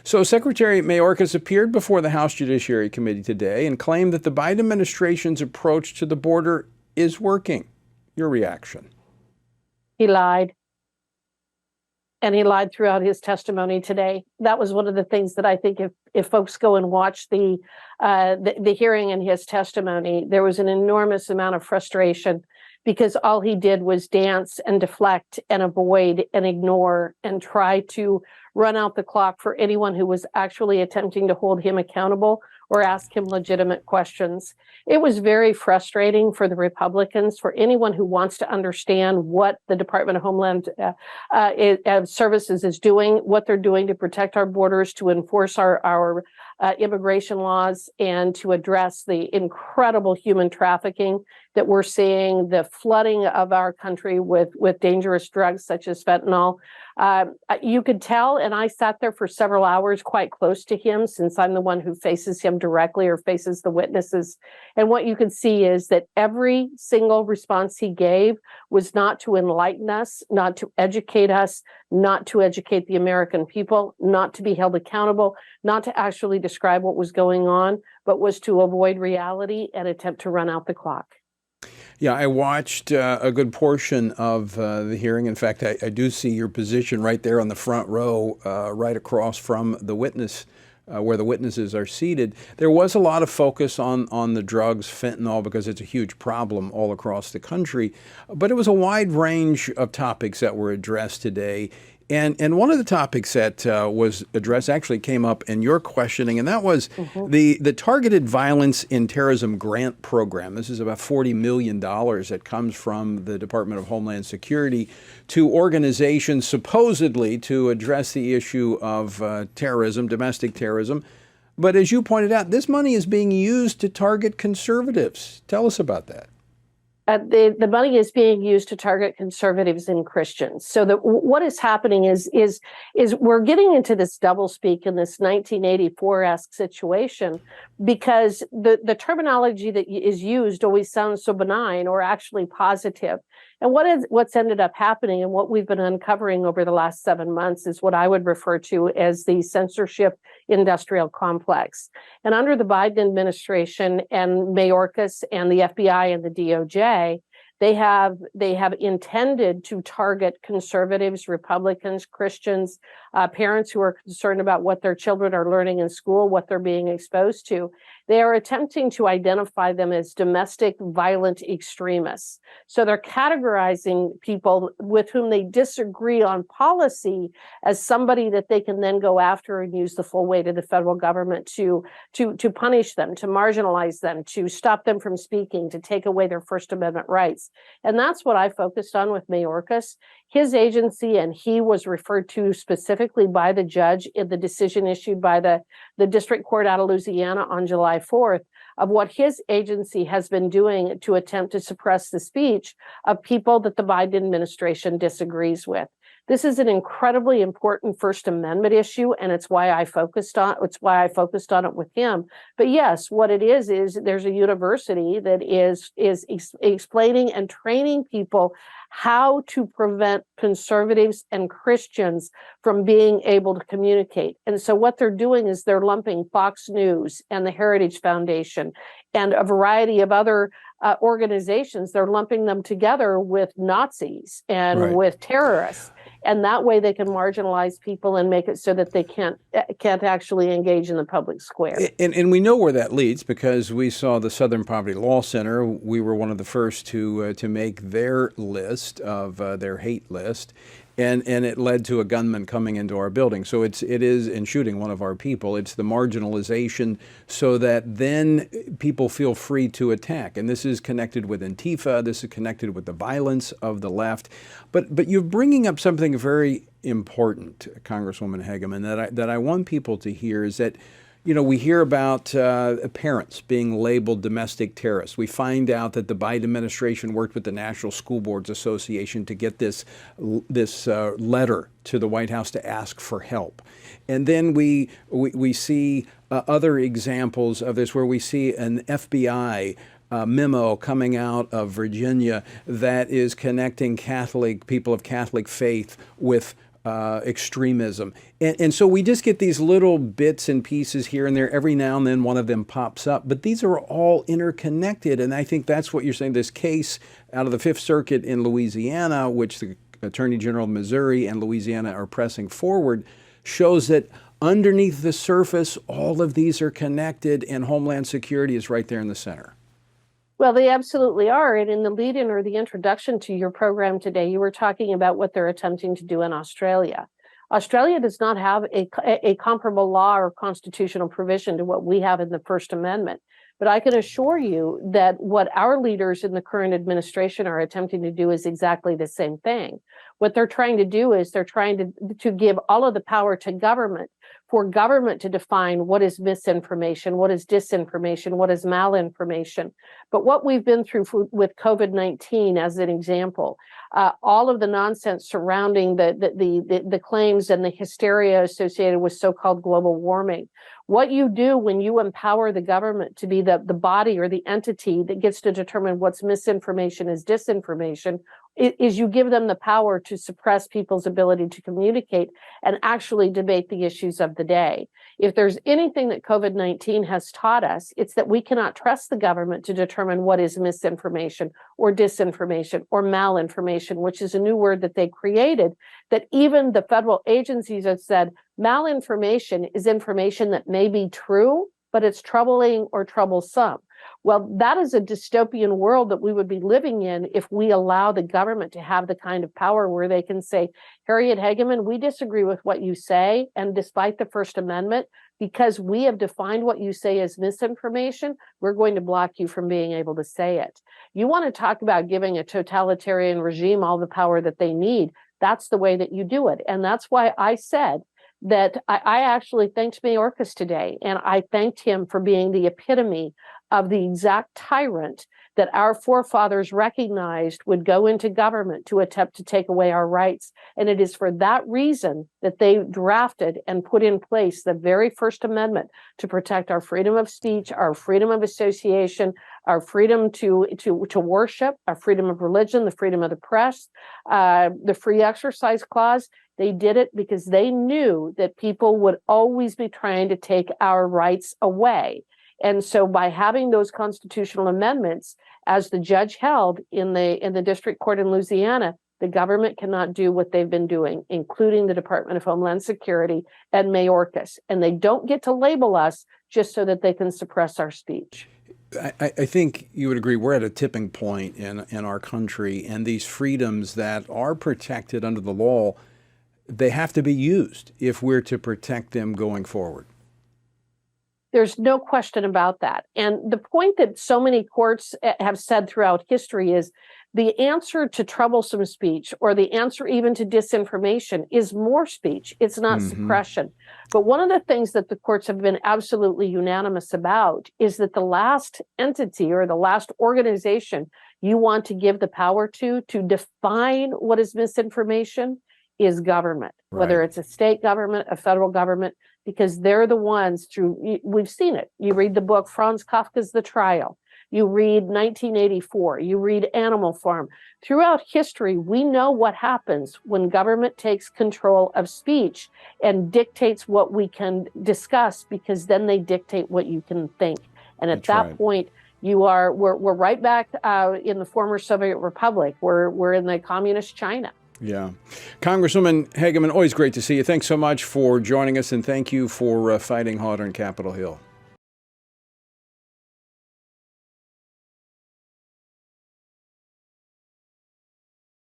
So Secretary Mayorkas appeared before the House Judiciary Committee today and claimed that the Biden administration's approach to the border is working. Your reaction? He lied. And he lied throughout his testimony today. That was one of the things that I think if folks go and watch the hearing and his testimony, there was an enormous amount of frustration because all he did was dance and deflect and avoid and ignore and try to run out the clock for anyone who was actually attempting to hold him accountable or ask him legitimate questions. It was very frustrating for the Republicans, for anyone who wants to understand what the Department of Homeland Services is doing, what they're doing to protect our borders, to enforce our immigration laws, and to address the incredible human trafficking that we're seeing, the flooding of our country with dangerous drugs such as fentanyl. You could tell, and I sat there for several hours quite close to him since I'm the one who faces him directly or faces the witnesses. And what you could see is that every single response he gave was not to enlighten us, not to educate us, not to educate the American people, not to be held accountable, not to actually describe what was going on, but was to avoid reality and attempt to run out the clock. Yeah, I watched a good portion of the hearing. In fact, I do see your position right there on the front row, right across from the witness, where the witnesses are seated. There was a lot of focus on the drugs, fentanyl, because it's a huge problem all across the country. But it was a wide range of topics that were addressed today. And one of the topics that was addressed actually came up in your questioning, and that was the Targeted Violence in Terrorism Grant Program. This is about $40 million that comes from the Department of Homeland Security to organizations supposedly to address the issue of terrorism, domestic terrorism. But as you pointed out, this money is being used to target conservatives. Tell us about that. The money is being used to target conservatives and Christians. So what is happening is we're getting into this doublespeak in this 1984-esque situation because the terminology that is used always sounds so benign or actually positive. And what's ended up happening and what we've been uncovering over the last 7 months is what I would refer to as the censorship industrial complex. And under the Biden administration and Mayorkas and the FBI and the DOJ, they have intended to target conservatives, Republicans, Christians, parents who are concerned about what their children are learning in school, what they're being exposed to. They are attempting to identify them as domestic violent extremists. So they're categorizing people with whom they disagree on policy as somebody that they can then go after and use the full weight of the federal government to punish them, to marginalize them, to stop them from speaking, to take away their First Amendment rights. And that's what I focused on with Mayorkas. His agency, and he was referred to specifically by the judge in the decision issued by the district court out of Louisiana on July 4th, of what his agency has been doing to attempt to suppress the speech of people that the Biden administration disagrees with. This is an incredibly important First Amendment issue, and it's why I focused on it with him. But yes, what it is there's a university that is explaining and training people how to prevent conservatives and Christians from being able to communicate. And so what they're doing is they're lumping Fox News and the Heritage Foundation and a variety of other organizations. They're lumping them together with Nazis and with terrorists. And that way they can marginalize people and make it so that they can't actually engage in the public square. And we know where that leads because we saw the Southern Poverty Law Center. We were one of the first to make their list of their hate list. And it led to a gunman coming into our building. So it is in shooting one of our people. It's the marginalization so that then people feel free to attack. And this is connected with Antifa. This is connected with the violence of the left. But you're bringing up something very important, Congresswoman Hageman, that I want people to hear is that, you know, we hear about parents being labeled domestic terrorists. We find out that the Biden administration worked with the National School Boards Association to get this letter to the White House to ask for help. And then we see other examples of this where we see an FBI memo coming out of Virginia that is connecting people of Catholic faith with extremism. And so we just get these little bits and pieces here and there. Every now and then one of them pops up. But these are all interconnected. And I think that's what you're saying. This case out of the Fifth Circuit in Louisiana, which the Attorney General of Missouri and Louisiana are pressing forward, shows that underneath the surface, all of these are connected, and Homeland Security is right there in the center. Well, they absolutely are. And in the lead-in or the introduction to your program today, you were talking about what they're attempting to do in Australia. Australia does not have a comparable law or constitutional provision to what we have in the First Amendment. But I can assure you that what our leaders in the current administration are attempting to do is exactly the same thing. What they're trying to do is they're trying to give all of the power to government, for government to define what is misinformation, what is disinformation, what is malinformation. But what we've been through with COVID-19 as an example, all of the nonsense surrounding the claims and the hysteria associated with so-called global warming. What you do when you empower the government to be the body or the entity that gets to determine what's misinformation is disinformation, is you give them the power to suppress people's ability to communicate and actually debate the issues of the day. If there's anything that COVID-19 has taught us, it's that we cannot trust the government to determine what is misinformation or disinformation or malinformation, which is a new word that they created, that even the federal agencies have said malinformation is information that may be true, but it's troubling or troublesome. Well, that is a dystopian world that we would be living in if we allow the government to have the kind of power where they can say, Harriet Hageman, we disagree with what you say. And despite the First Amendment, because we have defined what you say as misinformation, we're going to block you from being able to say it. You want to talk about giving a totalitarian regime all the power that they need. That's the way that you do it. And that's why I said that I actually thanked Mayorkas today, and I thanked him for being the epitome of the exact tyrant that our forefathers recognized would go into government to attempt to take away our rights. And it is for that reason that they drafted and put in place the very First Amendment to protect our freedom of speech, our freedom of association, our freedom to worship, our freedom of religion, the freedom of the press, the free exercise clause. They did it because they knew that people would always be trying to take our rights away. And so by having those constitutional amendments, as the judge held in the district court in Louisiana, the government cannot do what they've been doing, including the Department of Homeland Security and Mayorkas. And they don't get to label us just so that they can suppress our speech. I think you would agree we're at a tipping point in our country, and these freedoms that are protected under the law, they have to be used if we're to protect them going forward. There's no question about that. And the point that so many courts have said throughout history is the answer to troublesome speech, or the answer even to disinformation, is more speech. It's not suppression. But one of the things that the courts have been absolutely unanimous about is that the last entity or the last organization you want to give the power to define what is misinformation is government, whether it's a state government, a federal government, because they're the ones we've seen it. You read the book Franz Kafka's The Trial. You read 1984. You read Animal Farm. Throughout history, we know what happens when government takes control of speech and dictates what we can discuss, because then they dictate what you can think. And at that point, we're right back in the former Soviet Republic. We're in the communist China. Yeah. Congresswoman Hageman, always great to see you. Thanks so much for joining us, and thank you for fighting hard on Capitol Hill.